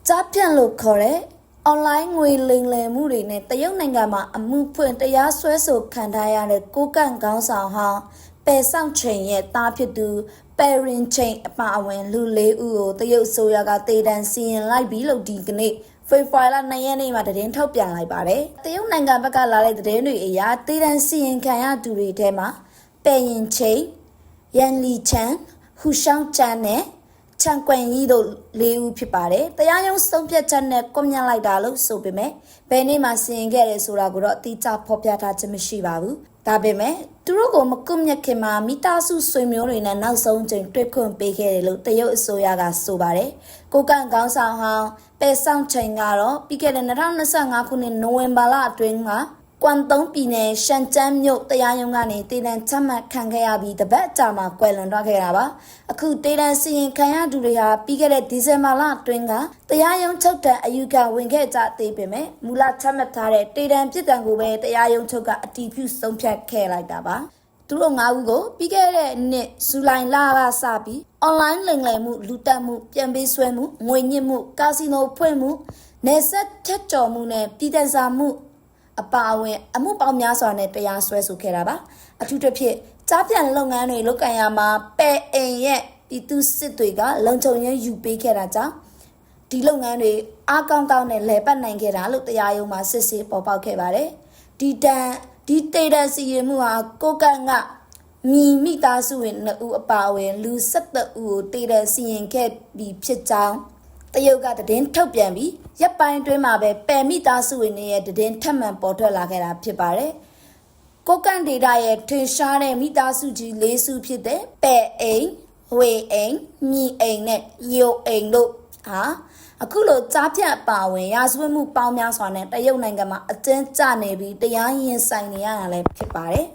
ကြားပြန်လို့ခေါ်တဲ့အွန်လိုင်းငွေလိမ်လည်မှုတွေနဲ့တရုတ်နိုင်ငံမှာအမှုဖွင့်တရားစွဲဆိုခံထားရတဲ့ကိုကန့်ခေါင်းဆောင်ဟောင်းပယ်ဆောင်ချိန်ရဲ့တားဖြစ်သူပယ်ရင်ချိန်အပါအဝင်လူ၄ဦးကိုတရုတ်ဆိုရကတေတံစီရင်လိုက်ပြီးလို့ဒီကနေ့ဖေဖော်ဝါရီလ2ရက်နေ့မှာသတင်းထုတ်ပြန်လိုက်ပါတယ်။တရုတ်နိုင်ငံဘက်ကလာတဲ့သတင်းတွေအရတေတံစီရင်ခံရသူတွေထဲမှာပယ်ရင်ချိန်ရန်လီချန်ဟူရှောင်းချန်နဲ့ချန်ကွမ်ရီတို့၄ဦးဖြစ်ပါတယ်။တရားရုံးဆုံးဖြတ်ချက်နဲ့ကွန်မြတ်လိုက်တာလို့ဆိုပေမဲ့ဘယ်နေ့မှစီရင်ခဲ့တယ်ဆိုတာကိုတော့အတိအကျဖော်ပြထားခြင်းမရှိပါဘူး။ဒါပေမဲ့သူတို့ကိုမကွန်မြတ်ခင်မှာမိသားစုဆွေမျိုးတွေနဲ့နောက်ဆုံးချိန်တွေ့ခွင့်ပေးခဲ့တယ်လို့တရုတ်အစိုးရကဆိုပါတယ်။ကိုကန့်ခေါင်းဆောင်ဟောင်းပယ်ဆောင်ချိန်ကတော့ပြီးခဲ့တဲ့2025ခုနှစ်နိုဝင်ဘာလအတွင်းကကွမ်တုံးပြည်နယ်ရှန်ကျန်းမြို့တရားရုံးကနေတေတံချမှတ်ခံခဲ့ရပြီးတပတ်အကြာမှာကွယ်လွန်သွားခဲ့တာပါအခုတေတံစီရင်ခံရသူတွေဟာပြီးခဲ့တဲ့ဒီဇင်ဘာလအတွင်းကတရားရုံးချုပ်တံအယူခံဝင်ခဲ့ကြသေးပေမဲ့မူလချမှတ်ထားတဲ့တေတံပြစ်ဒဏ်ကိုပဲတရားရုံးချုပ်ကအတည်ပြုဆုံးဖြတ်ခဲ့လိုက်တာပါသူတို့၅ဦးကိုပြီးခဲ့တဲ့နှစ်ဇူလိုင်လကစပြီးအွန်လိုင်းလိမ်လည်မှုလူတက်မှုပြန်ပေးဆွဲမှုငွေညစ်မှုကာစီနိုဖွင့်မှုနယ်စပ်ထက်ကျော်မှုနဲ့ပြည်ထစာမှုအပါအဝင်အမှုပေါင်းများစွာနဲ့တရားစွဲဆိုခဲ့တာပါအထူးသဖြင့်ကြားပြန်လုပ်ငန်းတွေလုပ်ကံရမှာပယ်အိမ်ရဲ့ပြည်သူစစ်တွေကလုံခြုံရေးယူပေးခဲ့တာကြောင့်ဒီလုပ်ငန်းတွေအားကောင်းကောင်းနဲ့လည်ပတ်နိုင်ခဲ့တာလို့တရားရုံးမှာစစ်ဆေးပေါ်ပေါက်ခဲ့ပါတယ်ဒီတေတံစီရင်မှုဟာကိုကန့်ကမိသားစုဝင်2ဦးအပါအဝင်လူ17ဦးကိုတေတံစီရင်ခဲ့ပြီးဖြစ်ကြောင်းတရုတ်ကသတင်းထုတ်ပြန်ပြီးရပ်ပိုင်းတွင်းမှာပဲပယ်မိသားစုဝင်တွေရဲ့သတင်းထပ်မံပေါ်ထွက်လာခဲ့တာဖြစ်ပါတယ်။ကိုကန့်ဒေတာရဲ့ထင်ရှားတဲ့မိသားစုကြီး၄စုဖြစ်တဲ့ပယ်အိမ်ဝေအိမ်မြီအိမ်နဲ့ယိုအိမ်တို့ဟာအခုလိုကြားဖြတ်အပါဝင်ရာဇဝတ်မှုပေါင်းများစွာနဲ့တရုတ်နိုင်ငံမှာအကျဉ်းကျနေပြီးတရားရင်ဆိုင်နေရတာလည်းဖြစ်ပါတယ်